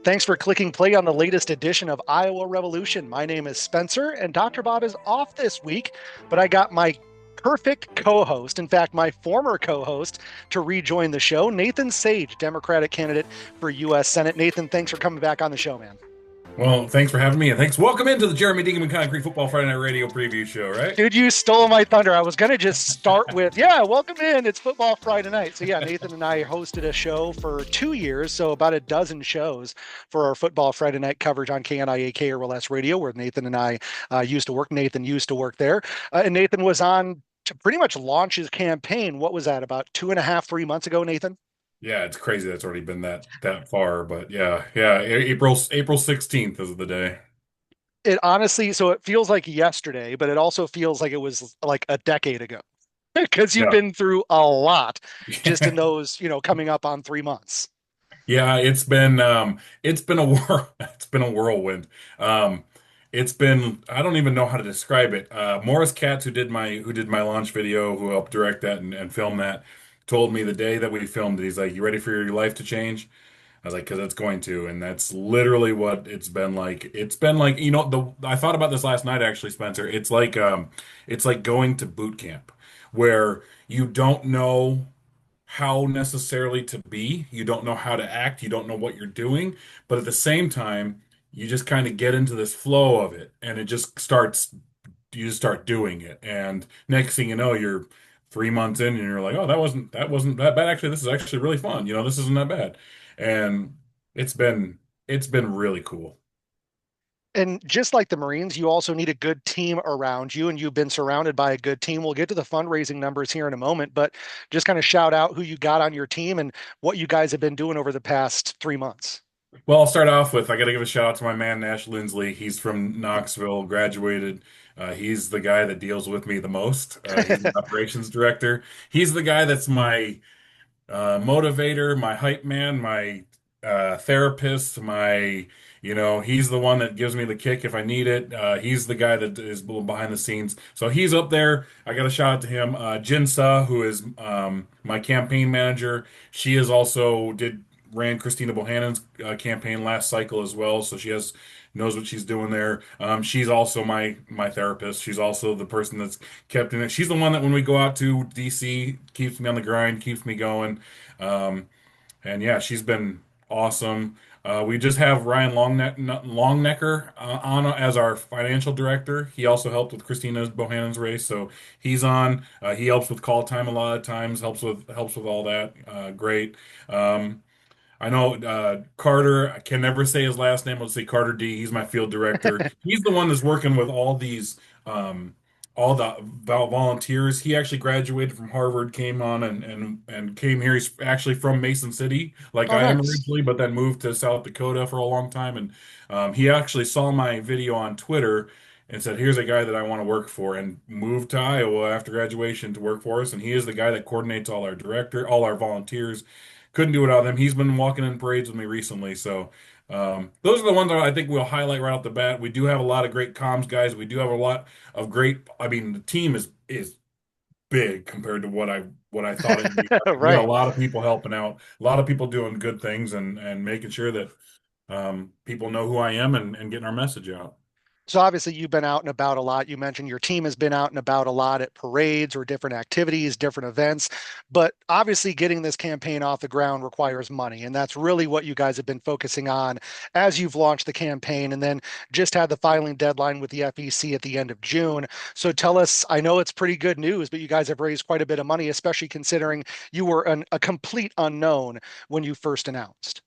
Thanks for clicking play on the latest edition of Iowa Revolution. My name is Spencer, and Dr. Bob is off this week, but I got my perfect co host, in fact, my former co host, to rejoin the show, Nathan Sage, Democratic candidate for U.S. Senate. Nathan, thanks for coming back on the show, man. Well, thanks for having me, and thanks. Welcome into the Jeremy Dingham and Concrete Football Friday Night Radio preview show, right? Dude, you stole my thunder. I was going to just start with, yeah, welcome in. It's Football Friday night. So, yeah, Nathan and I hosted a show for 2 years, so about a dozen shows for our Football Friday night coverage on KNIA KRLS Radio, where Nathan and I used to work. Nathan used to work there. And Nathan was on to pretty much launch his campaign. What was that, about 2.5, 3 months ago, Nathan? Yeah, it's crazy that's already been that far, but yeah. April 16th is the day. It honestly, so it feels like yesterday, but it also feels like it was like a decade ago because you've Yeah. been through a lot just in those, coming up on 3 months. Yeah, it's been a it's been a whirlwind. Um it's been I don't even know how to describe it. Morris Katz, who did my launch video, who helped direct that and film that, told me the day that we filmed it, he's like, "You ready for your life to change?" I was like, because it's going to, and that's literally what it's been like. It's been like, I thought about this last night actually, Spencer. It's like going to boot camp where you don't know how necessarily to be, you don't know how to act, you don't know what you're doing, but at the same time, you just kind of get into this flow of it, and you just start doing it, and next thing you know, you're 3 months in, and you're like, oh, that wasn't that bad. Actually, this is actually really fun. This isn't that bad. And it's been it's been really cool. And just like the Marines, you also need a good team around you, and you've been surrounded by a good team. We'll get to the fundraising numbers here in a moment, but just kind of shout out who you got on your team and what you guys have been doing over the past 3 months. Well, I'll start off with I got to give a shout out to my man Nash Lindsley. He's from Knoxville, graduated. He's the guy that deals with me the most. He's the operations director. He's the guy that's my motivator, my hype man, my therapist, he's the one that gives me the kick if I need it. He's the guy that is behind the scenes. So he's up there. I got a shout out to him. Jin Suh, who is my campaign manager. She is also ran Christina Bohannon's campaign last cycle as well. So she knows what she's doing there. She's also my therapist. She's also the person that's kept in it. She's the one that when we go out to DC keeps me on the grind, keeps me going. Um, and yeah, she's been awesome. We just have Ryan Longnecker on as our financial director. He also helped with Christina Bohannon's race, so he's on. He helps with call time a lot of times. Helps with all that. Great. Um, I know Carter. I can never say his last name. Let's say Carter D. He's my field director. He's the one that's working with um, all the volunteers. He actually graduated from Harvard, came on and came here. He's actually from Mason City, like Oh, I am nice. originally, but then moved to South Dakota for a long time. And he actually saw my video on Twitter and said, "Here's a guy that I want to work for," and moved to Iowa after graduation to work for us. And he is the guy that coordinates all our volunteers. Couldn't do it without him. He's been walking in parades with me recently. So those are the ones that I think we'll highlight right off the bat. We do have a lot of great comms guys. We do have a lot of great. I mean, the team is big compared to what I thought it'd be. We got a Right. lot of people helping out, a lot of people doing good things and making sure that people know who I am and getting our message out. So obviously you've been out and about a lot. You mentioned your team has been out and about a lot at parades or different activities, different events. But obviously getting this campaign off the ground requires money. And that's really what you guys have been focusing on as you've launched the campaign and then just had the filing deadline with the FEC at the end of June. So tell us, I know it's pretty good news, but you guys have raised quite a bit of money, especially considering you were a complete unknown when you first announced.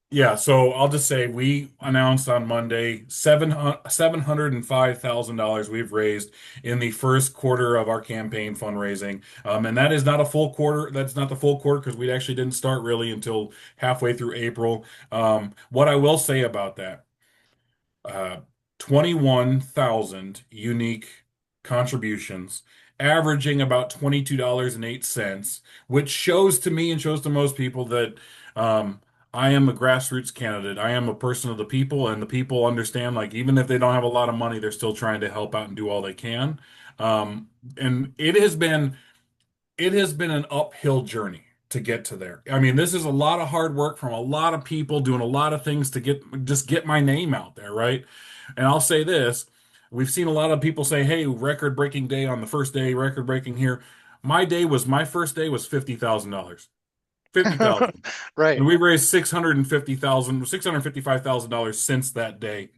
Yeah, so I'll just say we announced on Monday $705,000 we've raised in the first quarter of our campaign fundraising. And that is not a full quarter. That's not the full quarter because we actually didn't start really until halfway through April. What I will say about that, uh, 21,000 unique contributions, averaging about $22.08, which shows to me and shows to most people that I am a grassroots candidate. I am a person of the people, and the people understand, like, even if they don't have a lot of money, they're still trying to help out and do all they can. And it has been an uphill journey. to get to there. I mean, this is a lot of hard work from a lot of people doing a lot of things to get my name out there, right? And I'll say this, we've seen a lot of people say, "Hey, record-breaking day on the first day, record-breaking here." My first day was $50,000. 50,000. Right. And we've raised 650,000, $655,000 since that day,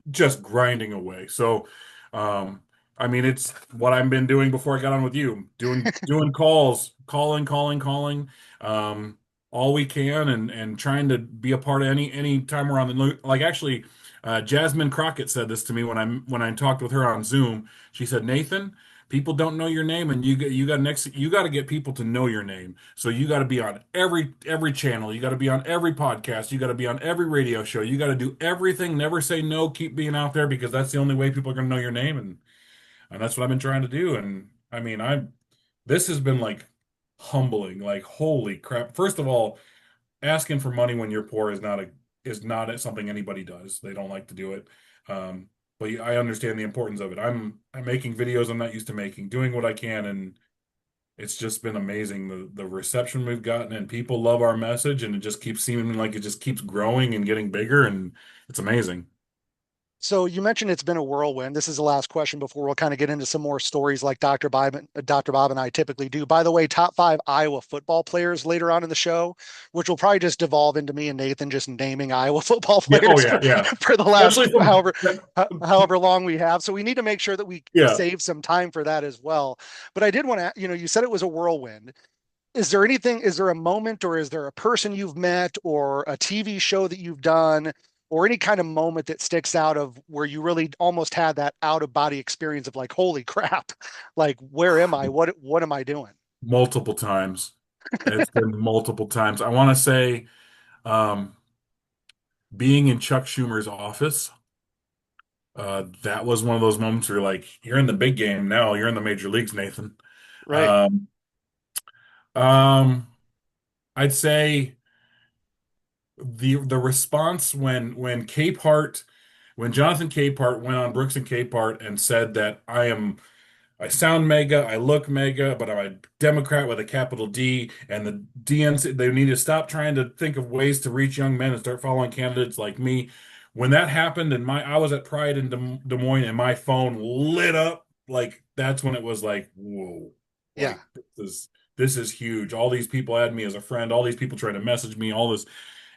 just grinding away. So, um, I mean, it's what I've been doing before I got on with you, doing calls, calling, um, all we can, and trying to be a part of any time we're on the like. Actually, Jasmine Crockett said this to me when I talked with her on Zoom. She said, Nathan, people don't know your name, and you got to get people to know your name. So you got to be on every channel. You got to be on every podcast. You got to be on every radio show. You got to do everything. Never say no. Keep being out there because that's the only way people are going to know your name, and that's what I've been trying to do. And I mean, I this has been like humbling. Like holy crap! First of all, asking for money when you're poor is not something anybody does. They don't like to do it. But I understand the importance of it. I'm making videos I'm not used to making, doing what I can, and it's just been amazing the reception we've gotten, and people love our message, and it just keeps seeming like it just keeps growing and getting bigger, and it's amazing. So you mentioned it's been a whirlwind. This is the last question before we'll kind of get into some more stories like Dr. Bob and I typically do. By the way, top five Iowa football players later on in the show, which will probably just devolve into me and Nathan just naming Iowa football Yeah. Oh players yeah. Yeah. for the last Especially from however long we have. So we need to make sure that we yeah. save some time for that as well. But I did want to, you said it was a whirlwind. Is there a moment or is there a person you've met or a TV show that you've done or any kind of moment that sticks out of where you really almost had that out of body experience of like, holy crap, like, where am I? What am I doing? Multiple times. It's been multiple times. I want to say, um, being in Chuck Schumer's office, that was one of those moments where you're like, you're in the big game now. You're in the major leagues, Nathan. Right. Um, um, I'd say the response when when Jonathan Capehart went on Brooks and Capehart and said that I sound mega, I look mega, but I'm a Democrat with a capital D, and the DNC, they need to stop trying to think of ways to reach young men and start following candidates like me. When that happened, and I was at Pride in Des Moines, and my phone lit up, like that's when it was like, whoa, Yeah. like this is huge. All these people add me as a friend, all these people trying to message me, all this,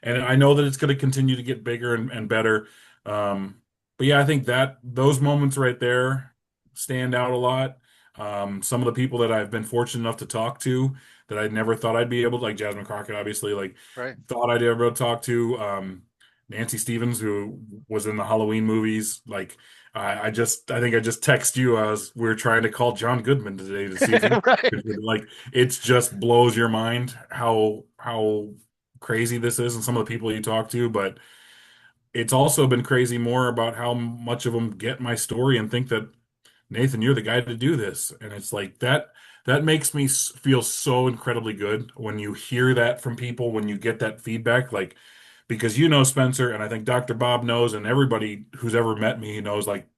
and I know that it's going to continue to get bigger and better. Um, but yeah, I think that those moments right there stand out a lot. Some of the people that I've been fortunate enough to talk to that I never thought I'd be able to, like Jasmine Crockett, obviously, like Right. thought I'd ever talk to. Nancy Stevens, who was in the Halloween movies, like I think I just text you. We were trying to call John Goodman today to see if he Right. like it just blows your mind how crazy this is and some of the people you talk to, but it's also been crazy more about how much of them get my story and think that Nathan, you're the guy to do this. And it's like that makes me feel so incredibly good when you hear that from people, when you get that feedback, like because Spencer, and I think Dr. Bob knows, and everybody who's ever met me knows, like,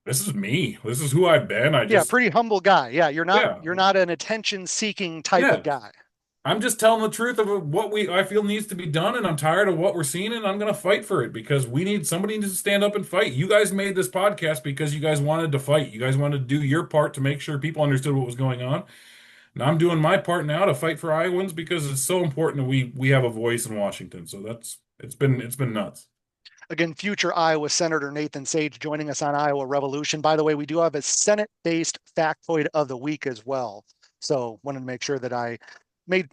this is me. This is who I've been. Yeah. Pretty humble guy. Yeah. Yeah, You're not an attention seeking type of yeah. guy. I'm just telling the truth of what I feel needs to be done, and I'm tired of what we're seeing, and I'm going to fight for it because somebody needs to stand up and fight. You guys made this podcast because you guys wanted to fight. You guys wanted to do your part to make sure people understood what was going on. And I'm doing my part now to fight for Iowans because it's so important that we have a voice in Washington. So it's been nuts. Again, future Iowa Senator Nathan Sage joining us on Iowa Revolution. By the way, we do have a Senate-based factoid of the week as well. So wanted to make sure that I made,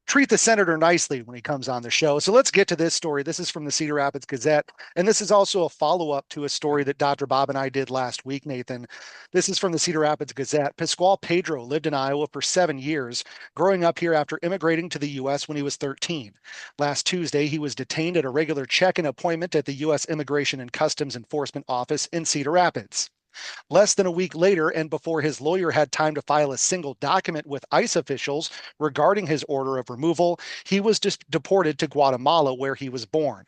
treat the senator nicely when he comes on the show. So let's get to this story. This is from the Cedar Rapids Gazette, and this is also a follow-up to a story that Dr. Bob and I did last week, Nathan. This is from the Cedar Rapids Gazette. Pasquale Pedro lived in Iowa for 7 years, growing up here after immigrating to the U.S. when he was 13. Last Tuesday, he was detained at a regular check-in appointment at the U.S. Immigration and Customs Enforcement Office in Cedar Rapids. Less than a week later, and before his lawyer had time to file a single document with ICE officials regarding his order of removal, he was deported to Guatemala, where he was born.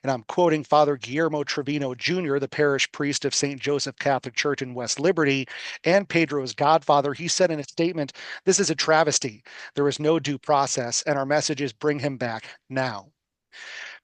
And I'm quoting Father Guillermo Trevino Jr., the parish priest of St. Joseph Catholic Church in West Liberty and Pedro's godfather. He said in a statement, "This is a travesty. There is no due process, and our message is bring him back now."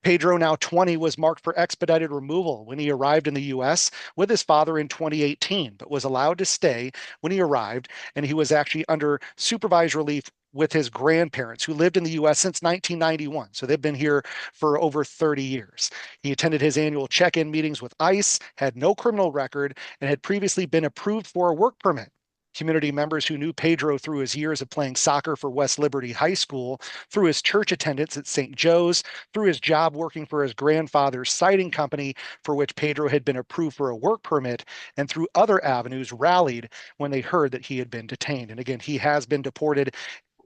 Pedro, now 20, was marked for expedited removal when he arrived in the U.S. with his father in 2018, but was allowed to stay when he arrived, and he was actually under supervised relief with his grandparents who lived in the US since 1991. So they've been here for over 30 years. He attended his annual check in meetings with ICE, had no criminal record, and had previously been approved for a work permit. Community members who knew Pedro through his years of playing soccer for West Liberty High School, through his church attendance at St. Joe's, through his job working for his grandfather's siding company, for which Pedro had been approved for a work permit, and through other avenues, rallied when they heard that he had been detained. And again, he has been deported.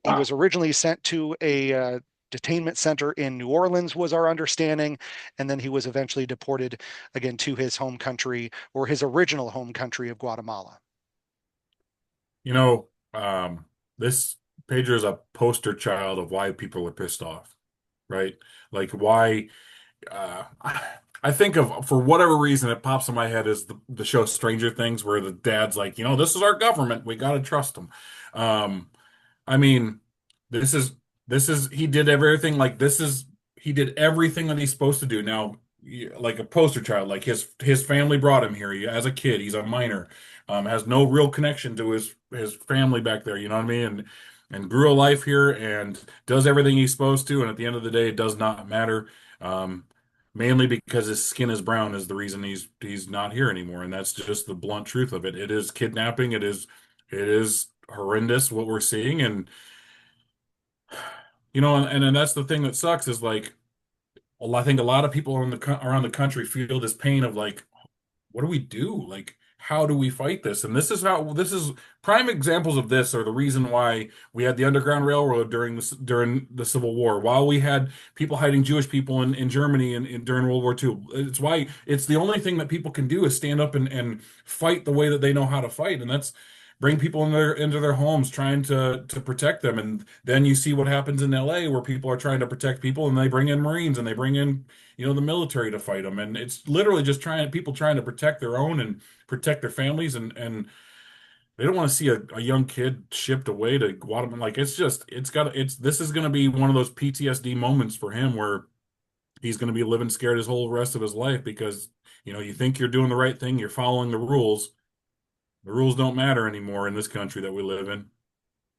He Wow. was originally sent to a detainment center in New Orleans, was our understanding, and then he was eventually deported again to his home country, or his original home country of Guatemala. You know, this Pedro is a poster child of why people are pissed off, right? Like why I think of for whatever reason it pops in my head is the show Stranger Things where the dad's like, this is our government. We got to trust them. Um, I mean, this is he did everything like this is he did everything that he's supposed to do. Now, like a poster child, like his family brought him here as a kid. He's a minor, has no real connection to his family back there. You know what I mean? And grew a life here and does everything he's supposed to. And at the end of the day, it does not matter. Um, Mainly because his skin is brown is the reason he's not here anymore. And that's just the blunt truth of it. It is kidnapping. It is horrendous what we're seeing. And and that's the thing that sucks is like, well, I think a lot of people around the country feel this pain of like, what do we do? Like, how do we fight this? And this is prime examples of this are the reason why we had the Underground Railroad during the Civil War, while we had people hiding Jewish people in Germany during World War II. It's why it's the only thing that people can do is stand up and fight the way that they know how to fight, and that's bring people into their homes trying to protect them. And then you see what happens in LA where people are trying to protect people and they bring in Marines and they bring in the military to fight them. And it's literally just people trying to protect their own and protect their families. And they don't want to see a young kid shipped away to Guatemala. Like this is going to be one of those PTSD moments for him where he's going to be living scared his whole rest of his life because, you think you're doing the right thing, you're following the rules. The rules don't matter anymore in this country that we live in.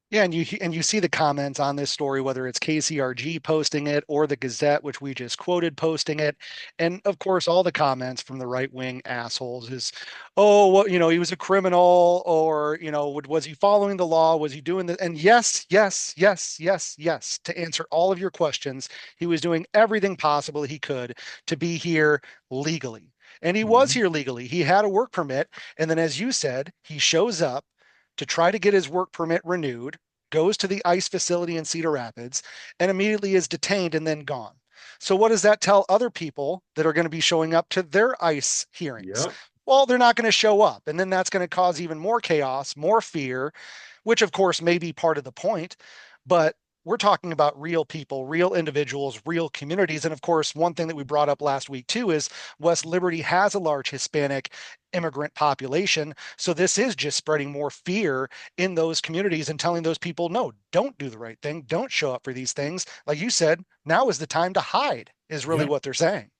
Yeah, and you see the comments on this story, whether it's KCRG posting it or the Gazette, which we just quoted, posting it, and of course all the comments from the right wing assholes is, oh, well, he was a criminal, or was he following the law? Was he doing the? And yes, yes, yes, yes, yes. To answer all of your questions, he was doing everything possible he could to be here legally. And he was Mhm. here legally. He had a work permit. And then, as you said, he shows up to try to get his work permit renewed, goes to the ICE facility in Cedar Rapids, and immediately is detained and then gone. So, what does that tell other people that are going to be showing up to their ICE hearings? Yep. Well, they're not going to show up. And then that's going to cause even more chaos, more fear, which of course may be part of the point. But we're talking about real people, real individuals, real communities. And of course, one thing that we brought up last week too is West Liberty has a large Hispanic immigrant population. So this is just spreading more fear in those communities and telling those people, no, don't do the right thing. Don't show up for these things. Like you said, now is the time to hide, is really Yep. what they're saying.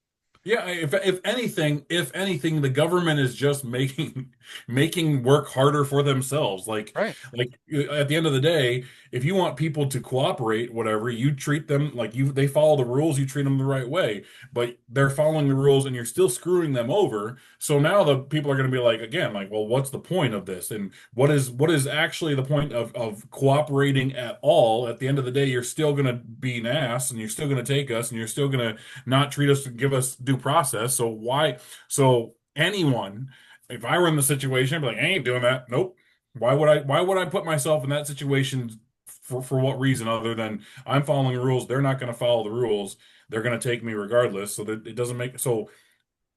Yeah, if anything, the government is just making making work harder for themselves. Right. Like at the end of the day, if you want people to cooperate, whatever, you treat them like they follow the rules, you treat them the right way. But they're following the rules and you're still screwing them over. So now the people are going to be like again, like, well, what's the point of this? And what is actually the point of cooperating at all? At the end of the day, you're still going to be an ass and you're still going to take us and you're still going to not treat us to give us due process. So why? So anyone, if I were in the situation, I'd be like, I ain't doing that. Nope. Why would I put myself in that situation for what reason other than I'm following the rules? They're not going to follow the rules. They're going to take me regardless. So that it doesn't make so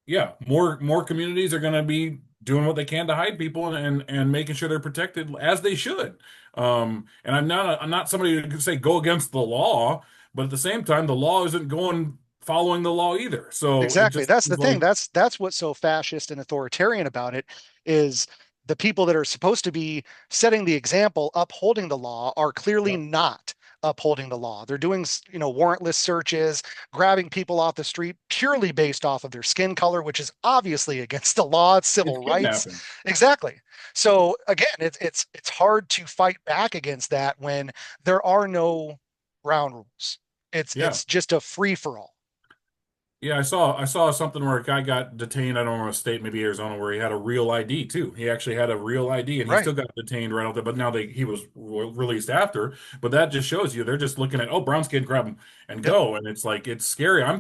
yeah, more communities are going to be doing what they can to hide people and making sure they're protected as they should. And I'm not somebody who can say go against the law, but at the same time, the law isn't going following the law either. So it Exactly. just That's the seems thing. like, That's what's so fascist and authoritarian about it is the people that are supposed to be setting the example, upholding the law, are clearly yep, not upholding the law. They're doing, warrantless searches, grabbing people off the street purely based off of their skin color, which is obviously against the law. It's it's civil rights. kidnapping. Exactly. So again, it's hard to fight back against that when there are no ground rules. Yeah. It's just a free for all. Yeah, I saw something where a guy got detained. I don't know what state, maybe Arizona, where he had a real ID too. He actually had a real ID, and he Right. still got detained right out there. But now he was released after. But that just shows you they're just looking at, oh, brown skin, grab him and Yep. go. And it's like it's scary. I'm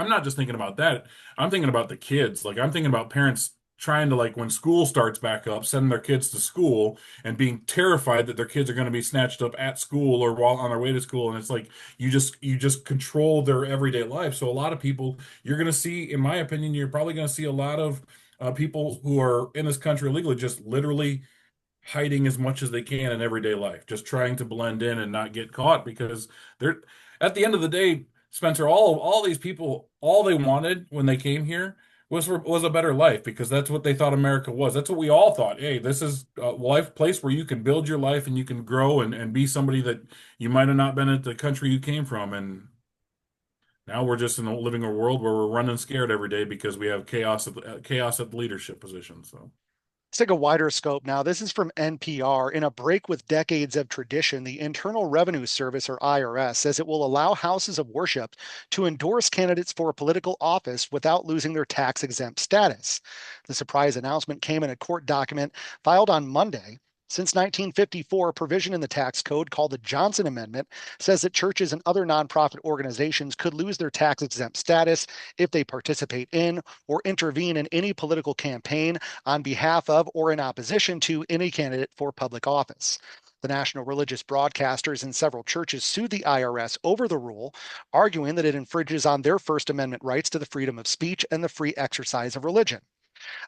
not just thinking about that. I'm thinking about the kids. Like I'm thinking about parents trying to, like, when school starts back up, sending their kids to school and being terrified that their kids are going to be snatched up at school or while on their way to school. And it's like you just control their everyday life. So a lot of people you're going to see, in my opinion, you're probably going to see a lot of people who are in this country illegally just literally hiding as much as they can in everyday life, just trying to blend in and not get caught because they're at the end of the day, Spencer, all these people, all they wanted when they came here was a better life because that's what they thought America was. That's what we all thought. Hey, this is a life place where you can build your life and you can grow and be somebody that you might have not been at the country you came from. And now we're just living a world where we're running scared every day because we have chaos at the leadership position. So. Let's take a wider scope now. This is from NPR. In a break with decades of tradition, the Internal Revenue Service, or IRS, says it will allow houses of worship to endorse candidates for a political office without losing their tax exempt status. The surprise announcement came in a court document filed on Monday. Since 1954, a provision in the tax code called the Johnson Amendment says that churches and other nonprofit organizations could lose their tax exempt status if they participate in or intervene in any political campaign on behalf of or in opposition to any candidate for public office. The national religious broadcasters and several churches sued the IRS over the rule, arguing that it infringes on their First Amendment rights to the freedom of speech and the free exercise of religion.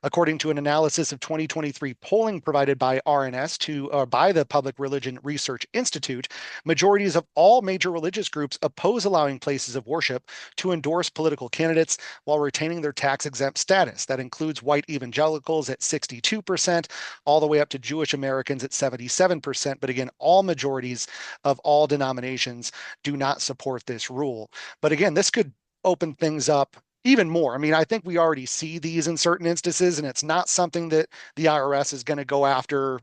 According to an analysis of 2023 polling provided by RNS by the Public Religion Research Institute, majorities of all major religious groups oppose allowing places of worship to endorse political candidates while retaining their tax exempt status. That includes white evangelicals at 62%, all the way up to Jewish Americans at 77%. But again, all majorities of all denominations do not support this rule. But again, this could open things up even more. I mean, I think we already see these in certain instances, and it's not something that the IRS is going to go after,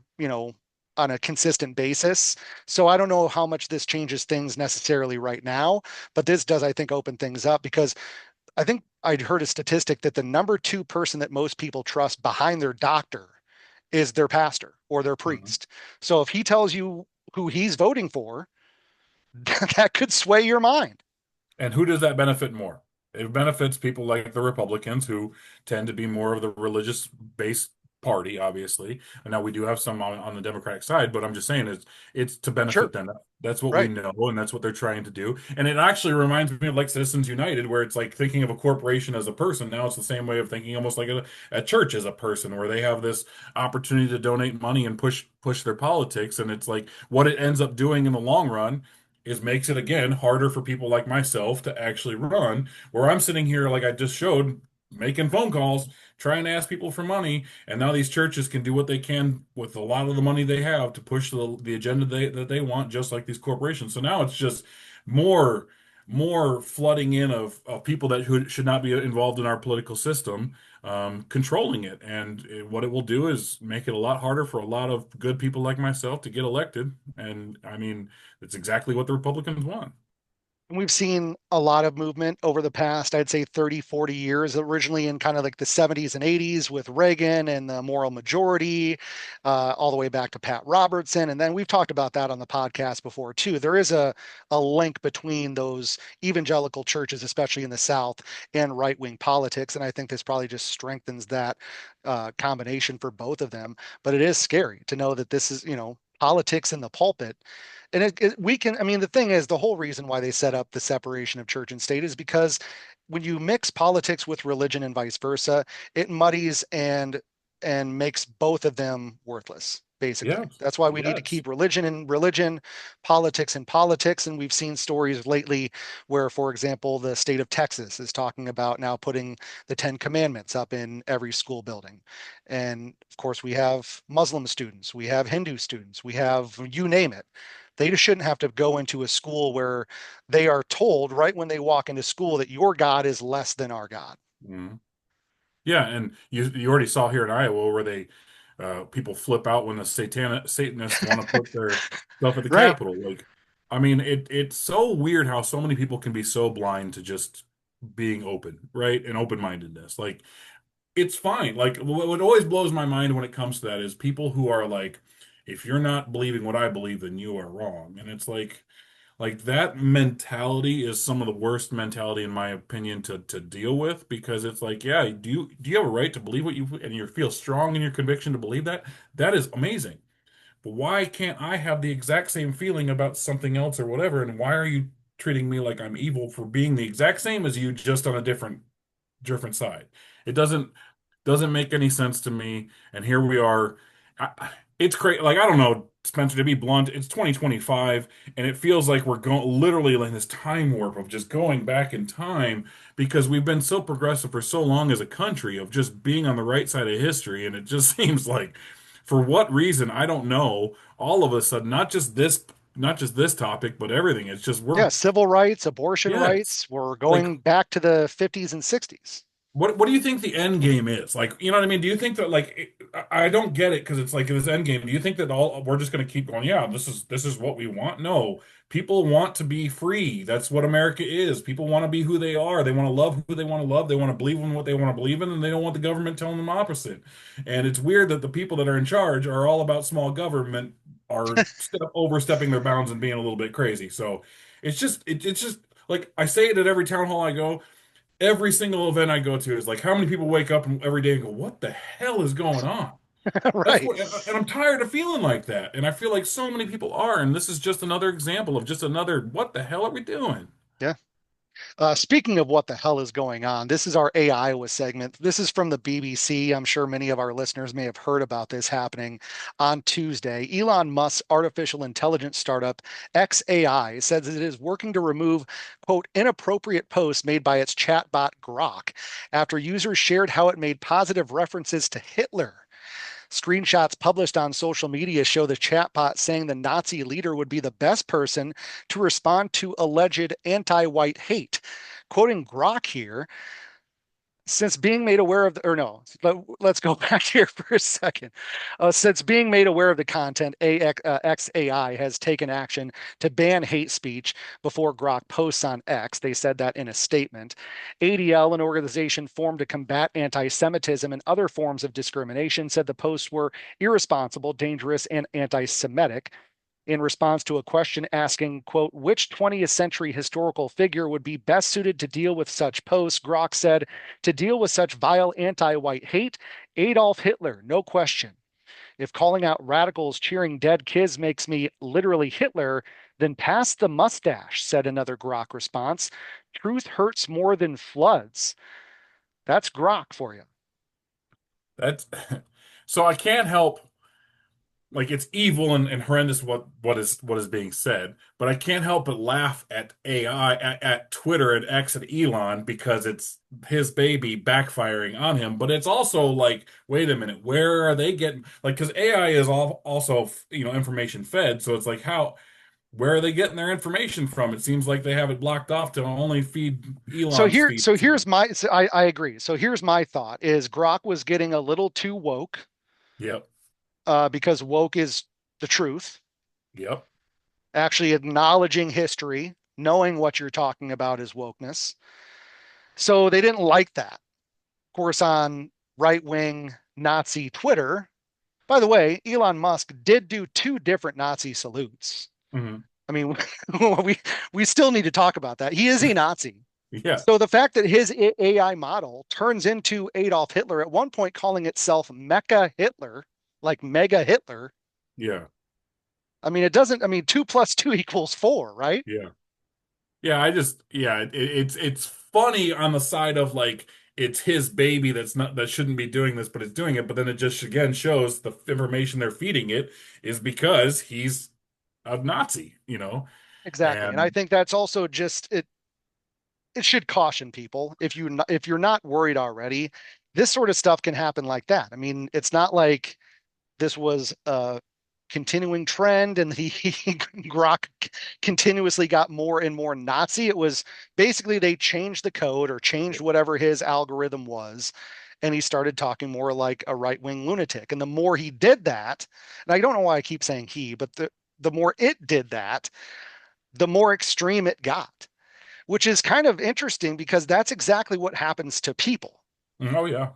on a consistent basis. So I don't know how much this changes things necessarily right now, but this does, I think, open things up because I think I'd heard a statistic that the number two person that most people trust behind their doctor is their pastor or their Mhm. priest. So if he tells you who he's voting for, that could sway your mind. And who does that benefit more? It benefits people like the Republicans who tend to be more of the religious based party, obviously. And now we do have some on the Democratic side, but I'm just saying it's to benefit Sure. them. That's what we Right. know, and that's what they're trying to do. And it actually reminds me of like Citizens United, where it's like thinking of a corporation as a person. Now it's the same way of thinking almost like a church as a person, where they have this opportunity to donate money and push their politics. And it's like what it ends up doing in the long run is makes it again harder for people like myself to actually run. Where I'm sitting here, like I just showed, making phone calls, trying to ask people for money, and now these churches can do what they can with a lot of the money they have to push the agenda that they want, just like these corporations. So now it's just more flooding in of people that who should not be involved in our political system, controlling it. And what it will do is make it a lot harder for a lot of good people like myself to get elected. And I mean, it's exactly what the Republicans want. We've seen a lot of movement over the past, I'd say 30, 40 years, originally in kind of like the 70s and 80s with Reagan and the moral majority, all the way back to Pat Robertson. And then we've talked about that on the podcast before too. There is a link between those evangelical churches, especially in the South, and right-wing politics. And I think this probably just strengthens that combination for both of them. But it is scary to know that this is, politics in the pulpit. And we can, I mean, the thing is, the whole reason why they set up the separation of church and state is because when you mix politics with religion and vice versa, it muddies and and makes both of them worthless. Basically, Yeah. that's why we need to Yes. keep religion in religion, politics in politics. And we've seen stories lately where, for example, the state of Texas is talking about now putting the Ten Commandments up in every school building. And of course, we have Muslim students, we have Hindu students, we have you name it. They just shouldn't have to go into a school where they are told right when they walk into school that your God is less than our God. Mhm. Yeah, and you already saw here in Iowa where they people flip out when the Satanists want to put their stuff at the Right. Capitol. Like, I mean, it's so weird how so many people can be so blind to just being open, right? And open-mindedness. Like, it's fine. Like, what always blows my mind when it comes to that is people who are like, if you're not believing what I believe, then you are wrong. And it's like that mentality is some of the worst mentality in my opinion to deal with because it's like, yeah, do you have a right to believe what you and you feel strong in your conviction to believe that? That is amazing. But why can't I have the exact same feeling about something else or whatever? And why are you treating me like I'm evil for being the exact same as you, just on a different side? It doesn't make any sense to me. And here we are. It's crazy. Like, I don't know, Spencer, to be blunt, it's 2025, and it feels like we're going literally like this time warp of just going back in time because we've been so progressive for so long as a country of just being on the right side of history. And it just seems like, for what reason, I don't know, all of a sudden, not just this topic, but everything. It's just Yeah, civil rights, abortion yes. rights, we're Like, going back to the 50s and 60s. what do you think the end game is? Like, you know what I mean? Do you think that like I don't get it because it's like this end game. Do you think that all we're just going to keep going? Yeah, this is what we want. No, people want to be free. That's what America is. People want to be who they are. They want to love who they want to love. They want to believe in what they want to believe in, and they don't want the government telling them opposite. And it's weird that the people that are in charge are all about small government are overstepping their bounds and being a little bit crazy. So it's just like I say it at every town hall I go. Every single event I go to is like, how many people wake up every day and go, what the hell is going on? That's Right. what, and I'm tired of feeling like that. And I feel like so many people are. And this is just another example of just another, what the hell are we doing? Yeah. Speaking of what the hell is going on, this is our Iowa segment. This is from the BBC. I'm sure many of our listeners may have heard about this happening on Tuesday. Elon Musk's artificial intelligence startup XAI says it is working to remove, quote, inappropriate posts made by its chatbot Grok after users shared how it made positive references to Hitler. Screenshots published on social media show the chatbot saying the Nazi leader would be the best person to respond to alleged anti white hate. Quoting Grok here, since being made aware of the, or no, let's go back here for a second. Since being made aware of the content, XAI has taken action to ban hate speech before Grok posts on X. They said that in a statement. ADL, an organization formed to combat anti Semitism and other forms of discrimination, said the posts were irresponsible, dangerous, and anti Semitic in response to a question asking, quote, which 20th century historical figure would be best suited to deal with such posts, Grok said, to deal with such vile anti-white hate, Adolf Hitler, no question. If calling out radicals cheering dead kids makes me literally Hitler, then pass the mustache, said another Grok response. Truth hurts more than floods. That's Grok for you. That's so I can't help like it's evil and horrendous what is being said, but I can't help but laugh at AI at Twitter and X and Elon because it's his baby backfiring on him. But it's also like, wait a minute, where are they getting like because AI is all also information fed, so it's like how where are they getting their information from? It seems like they have it blocked off to only feed So Elon's here, feed. so here's my, so I agree. So here's my thought is Grok was getting a little too woke Yep, because woke is the truth. yep, Actually acknowledging history, knowing what you're talking about is wokeness. So they didn't like that. Of course, on right wing Nazi Twitter, by the way, Elon Musk did do two different Nazi salutes. hmm I mean, we still need to talk about that. He is a Nazi. yeah, So the fact that his AI model turns into Adolf Hitler at one point calling itself Mecha Hitler, like Mega Hitler. yeah, I mean, it doesn't, I mean, two plus two equals four, right? yeah. Yeah, I just yeah, it's funny on the side of like it's his baby that shouldn't be doing this, but it's doing it. But then it just again shows the information they're feeding it is because he's a Nazi, Exactly. And I and think that's also just it should caution people if you're not worried already, this sort of stuff can happen like that. I mean, it's not like this was a continuing trend and Grok continuously got more and more Nazi. It was basically they changed the code or changed whatever his algorithm was, and he started talking more like a right-wing lunatic. And the more he did that, and I don't know why I keep saying he, but the more it did that, the more extreme it got, which is kind of interesting because that's exactly what happens to people. oh yeah,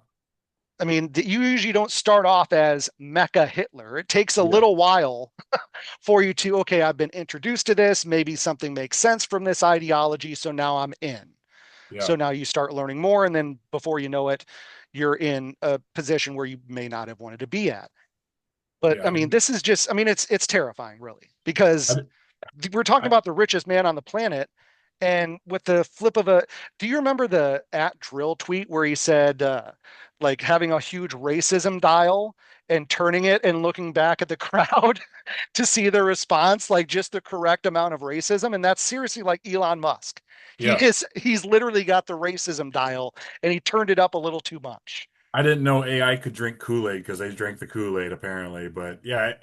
I mean, you usually don't start off as Mecha Hitler. It takes a yeah, little while for you to, okay, I've been introduced to this. Maybe something makes sense from this ideology. So now I'm in. yeah, So now you start learning more. And then before you know it, you're in a position where you may not have wanted to be at. But I yeah. mean, this is just, I mean, it's terrifying, really, because I, we're talking I, about the richest man on the planet. And with the flip of a, do you remember the at drill tweet where he said, like having a huge racism dial and turning it and looking back at the crowd to see the response, like just the correct amount of racism? And that's seriously like Elon Musk. yeah. He's literally got the racism dial and he turned it up a little too much. I didn't know AI could drink Kool-Aid because they drank the Kool-Aid apparently. But yeah,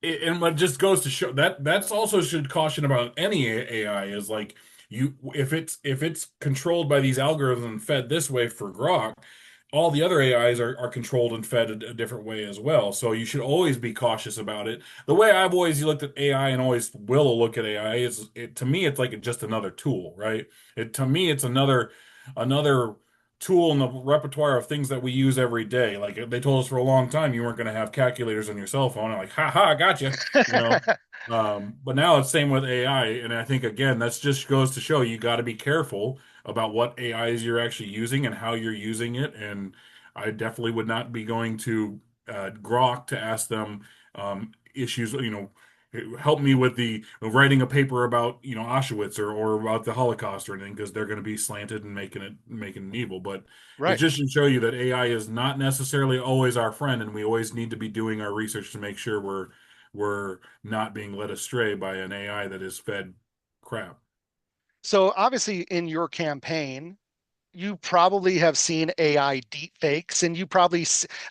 and what just goes to show that that's also should caution about any AI is like if it's controlled by these algorithms and fed this way for Grok, all the other AIs are controlled and fed a different way as well. So you should always be cautious about it. The way I've always looked at AI and always will look at AI is to me it's like just another tool, right? To me it's another tool in the repertoire of things that we use every day. Like they told us for a long time you weren't going to have calculators on your cell phone. I'm like, ha ha, I got you. You know. But now it's same with AI, and I think again that's just goes to show you got to be careful about what AIs you're actually using and how you're using it. And I definitely would not be going to Grok to ask them issues. Help me with the writing a paper about Auschwitz or about the Holocaust or anything because they're going to be slanted and making it evil. But it Right. just should show you that AI is not necessarily always our friend, and we always need to be doing our research to make sure we're not being led astray by an AI that is fed crap. So obviously in your campaign, you probably have seen AI deep fakes and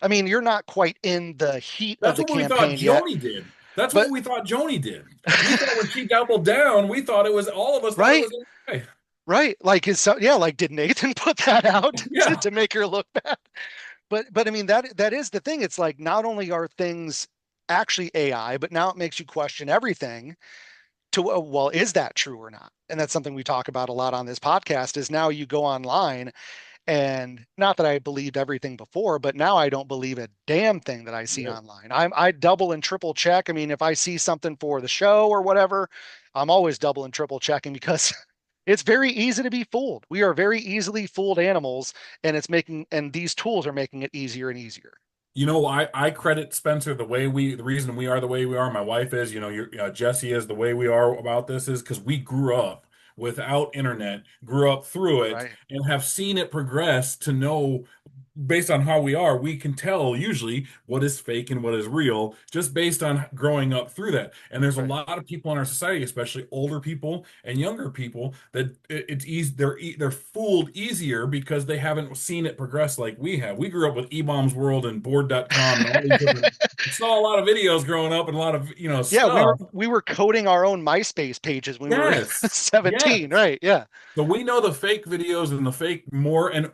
I mean, you're not quite in the heat of That's the what we thought campaign yet, Joni did. That's what but we thought Joni did. We thought when she doubled down, we thought it was all of us thought it right, was AI. right. Like yeah, like did Nathan put that out Yeah. to make her look bad? But I mean that is the thing. It's like not only are things actually AI, but now it makes you question everything to well, is that true or not? And that's something we talk about a lot on this podcast is now you go online. And not that I believed everything before, but now I don't believe a damn thing that I see Yeah. online. I double and triple check. I mean, if I see something for the show or whatever, I'm always double and triple checking because it's very easy to be fooled. We are very easily fooled animals, and and these tools are making it easier and easier. I credit Spencer the reason we are the way we are. My wife is, Jesse is the way we are about this is because we grew up without internet, grew up through it, Right. and have seen it progress to know based on how we are, we can tell usually what is fake and what is real just based on growing up through that. And there's a Right. lot of people in our society, especially older people and younger people, that it's easy they're fooled easier because they haven't seen it progress like we have. We grew up with eBaum's World and Board.com and all these different saw a lot of videos growing up and a lot of, Yeah, stuff. we were coding our own MySpace pages when we were Yes. 17, Yes. right? Yeah. So we know the fake videos and the fake more, and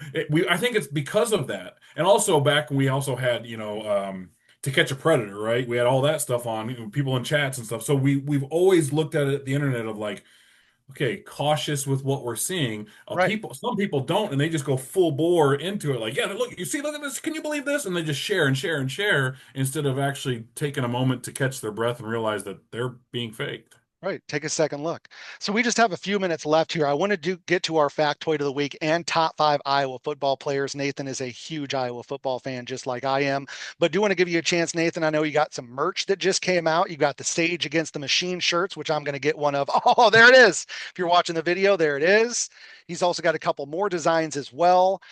I think it's because of that. And also back when we also had, To Catch a Predator, right? We had all that stuff on, people in chats and stuff. So we've always looked at it, the internet of like, okay, cautious with what we're seeing. Right. Some people don't, and they just go full bore into it. Like, yeah, look, look at this. Can you believe this? And they just share and share and share instead of actually taking a moment to catch their breath and realize that they're being faked. Right. Take a second look. So we just have a few minutes left here. I want to get to our factoid of the week and top five Iowa football players. Nathan is a huge Iowa football fan, just like I am. But do want to give you a chance, Nathan. I know you got some merch that just came out. You got the Sage Against the Machine shirts, which I'm going to get one of. Oh, there it is. If you're watching the video, there it is. He's also got a couple more designs as well.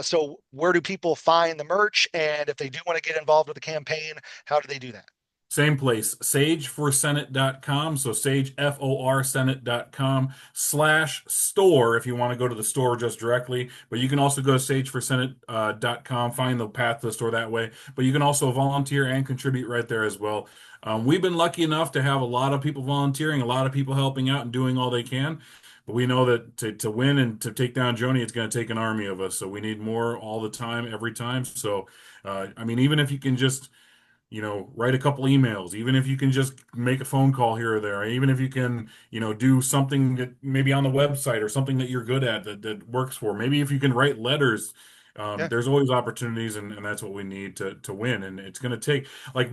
So where do people find the merch? And if they do want to get involved with the campaign, how do they do that? Same place, sageforsenate.com. So sage, FOR Senate.com/store if you want to go to the store just directly. But you can also go to sageforsenate.com, find the path to the store that way. But you can also volunteer and contribute right there as well. We've been lucky enough to have a lot of people volunteering, a lot of people helping out and doing all they can. But we know that to win and to take down Joni, it's going to take an army of us. So we need more all the time, every time. So, I mean, even if you can just write a couple emails, even if you can just make a phone call here or there, even if you can, do something that maybe on the website or something that you're good at that works for. Maybe if you can write letters, Yeah. there's always opportunities, and that's what we need to win. And it's going to take, like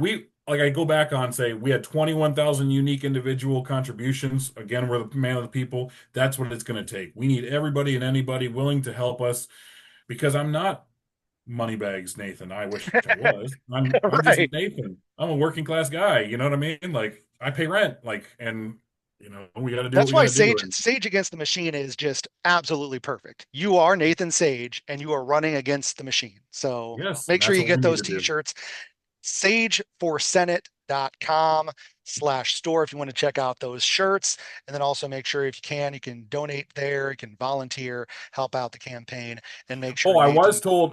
I go back on, say, we had 21,000 unique individual contributions. Again, we're the man of the people. That's what it's going to take. We need everybody and anybody willing to help us because I'm not Moneybags Nathan. I wish I was. I'm just Right. Nathan. I'm a working class guy. You know what I mean? Like I pay rent. And we got to do what That's we why got to do. Sage Against the Machine is just absolutely perfect. You are Nathan Sage and you are running against the machine. So Yes, make and sure that's you what we get need those to do. t-shirts. sageforsenate.com/store if you want to check out those shirts. And then also make sure if you can donate there, you can volunteer, help out the campaign, and make sure Oh, Nathan.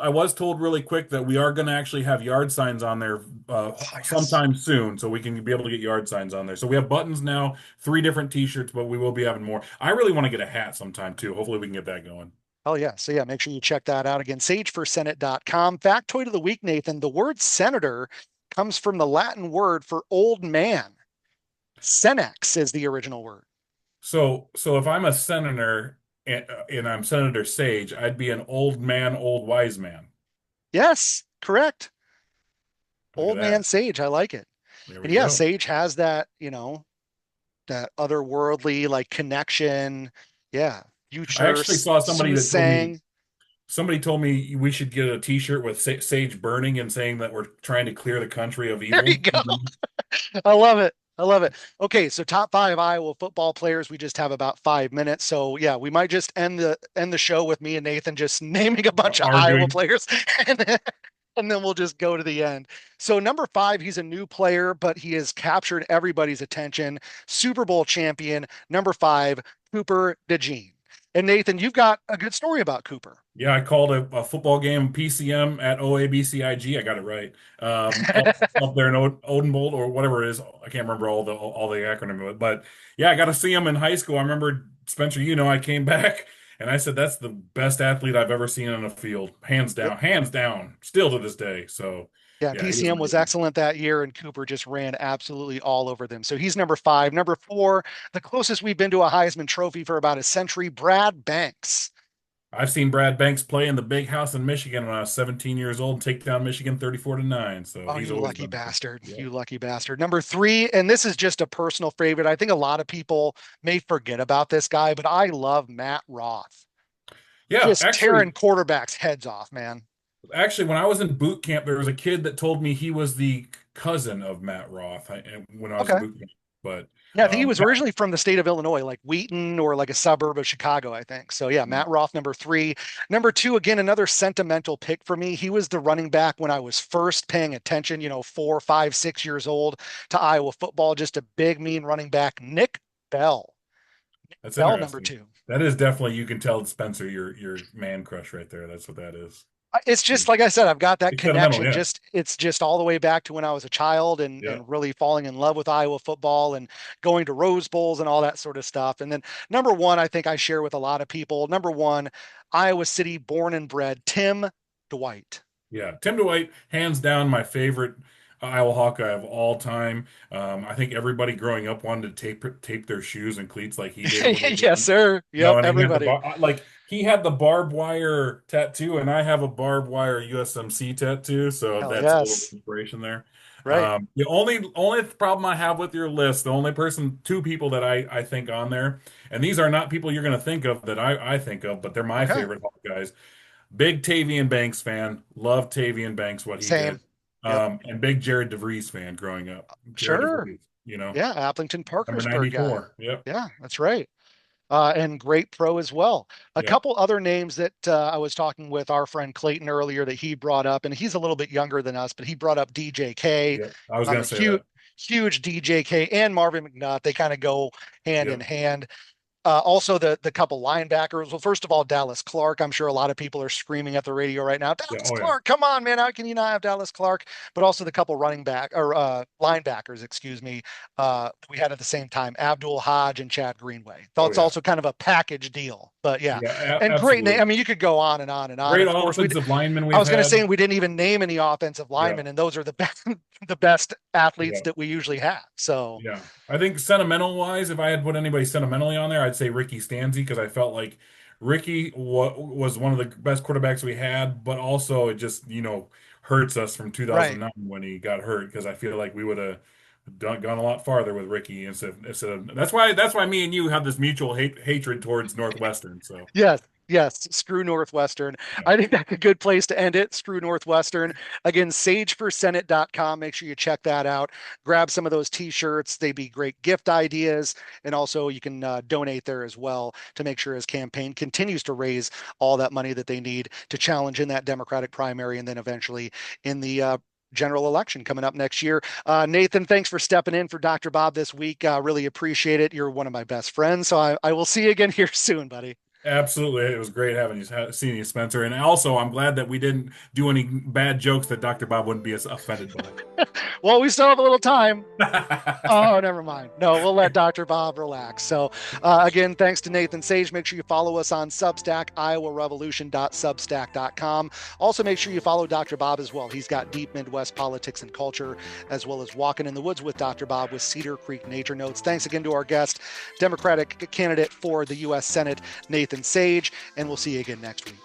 I was told really quick that we are going to actually have yard signs on there Oh, yes. sometime soon, so we can be able to get yard signs on there. So we have buttons now, three different t-shirts, but we will be having more. I really want to get a hat sometime too. Hopefully we can get that going. Oh, yeah. So, yeah, make sure you check that out again. Sageforsenate.com. Factoid of the week, Nathan. The word senator comes from the Latin word for old man. Senex is the original word. So if I'm a senator and I'm Senator Sage, I'd be an old man, old wise man. Yes, correct. Look at Old man that. sage. I like it. There And we yeah, go. sage has that, that otherworldly like connection. Yeah. I Future actually saw soothsaying. somebody told me we should get a t-shirt with Sage burning and saying that we're trying to clear the country of There you evil. go. I love it. I love it. Okay, so top five Iowa football players. We just have about 5 minutes, so yeah, we might just end the show with me and Nathan just naming a bunch of Iowa Arguing. players, and then we'll just go to the end. So number five, he's a new player, but he has captured everybody's attention. Super Bowl champion, number five, Cooper DeJean. And Nathan, you've got a good story about Cooper. Yeah, I called a football game PCM at OABCIG. I got it right. Up there in Odenbold or whatever it is. I can't remember all the acronym of it, but yeah, I got to see him in high school. I remember Spencer. I came back and I said that's the best athlete I've ever seen on a field, hands down, still to this day. So Yeah, yeah, he was PCM was amazing. excellent that year, and Cooper just ran absolutely all over them. So he's number five. Number four, the closest we've been to a Heisman Trophy for about a century, Brad Banks. I've seen Brad Banks play in the big house in Michigan when I was 17 years old and take down Michigan 34-9. So Oh, he's you always lucky been there. bastard. Yeah. You lucky bastard. Number three, and this is just a personal favorite. I think a lot of people may forget about this guy, but I love Matt Roth. Yeah, Just tearing quarterbacks' heads off, man. actually, when I was in boot camp, there was a kid that told me he was the cousin of Matt Roth when I was in Okay. boot camp. But Yeah, I think he was yeah, originally from the state of Illinois, like Wheaton or like a suburb of Chicago, I think. So yeah, Matt Roth, number three. Number two, again, another sentimental pick for me. He was the running back when I was first paying attention, 4, 5, 6 years old to Iowa football. Just a big, mean running back, Nick Bell. that's Bell, number interesting. two. That is definitely you can tell Spencer your man crush right there. That's what that is. It's just like I said, I've got that It's sentimental, connection. yeah. It's just all the way back to when I was a child and Yeah. and really falling in love with Iowa football and going to Rose Bowls and all that sort of stuff. And then number one, I think I share with a lot of people. Number one, Iowa City, born and bred, Tim Dwight. Yeah, Tim Dwight, hands down, my favorite Iowa Hawkeye of all time. I think everybody growing up wanted to tape their shoes and cleats like he did when he was Yes, young. sir. Yep, And he had everybody. he had the barbed wire tattoo, and I have a barbed wire USMC tattoo, so Hell that's a little yes. inspiration there. Right. The only problem I have with your list, the only person, two people that I think on there, and these are not people you're going to think of that I think of, but they're my Okay. favorite Hawk guys. Big Tavian Banks fan, love Tavian Banks what he did, Same. Yep. and big Jared DeVries fan growing up. Jared Sure. DeVries, you know, Yeah. Applington number Parkersburg guy. 94. Yep, Yeah, that's right. And great pro as well. A yep, couple other names that I was talking with our friend Clayton earlier that he brought up, and he's a little bit younger than us, but he brought up DJK. yep. I was I'm gonna a say that. huge DJK and Marvin McNutt. They kind of go hand in Yep. hand. Also, the couple linebackers. Well, first of all, Dallas Clark. I'm sure a lot of people are screaming at the radio right now. Yeah. Dallas Oh yeah. Clark, come on, man! How can you not have Dallas Clark? But also the couple running back or linebackers, excuse me. We had at the same time Abdul Hodge and Chad Greenway. Thought Oh it's yeah. also kind of a package deal. But yeah, Yeah. and great name. I Absolutely. mean, you could go on and on and on. Great And of course, offensive linemen I we've was going to had. say we didn't even name any offensive Yeah. linemen, and those are the best, the best athletes Yeah. that we usually have. So Yeah. I think sentimental wise, if I had put anybody sentimentally on there, I'd say Ricky Stanzi because I felt like Ricky was one of the best quarterbacks we had, but also it just, hurts us from right. 2009 when he got hurt because I feel like we would have gone a lot farther with Ricky instead of that's why me and you have this mutual hatred towards Northwestern. So, Yes, yes. Screw Northwestern. yeah. I think that's a good place to end it. Screw Northwestern. Again, sageforsenate.com. Make sure you check that out. Grab some of those t-shirts. They'd be great gift ideas. And also you can donate there as well to make sure his campaign continues to raise all that money that they need to challenge in that Democratic primary and then eventually in the general election coming up next year. Nathan, thanks for stepping in for Dr. Bob this week. Really appreciate it. You're one of my best friends. So I will see you again here soon, buddy. Absolutely. It was great having you, seeing you, Spencer. And also, I'm glad that we didn't do any bad jokes that Dr. Bob wouldn't be as offended Well, we still have a little time. by. Oh, never mind. No, we'll let Dr. Bob relax. So, again, thanks to Nathan Sage. Make sure you follow us on Substack, iowarevolution.substack.com. Also, make sure you follow Dr. Bob as well. He's got deep Midwest politics and culture, as well as Walking in the Woods with Dr. Bob with Cedar Creek Nature Notes. Thanks again to our guest, Democratic candidate for the U.S. Senate, Nathan Sage, and we'll see you again next week.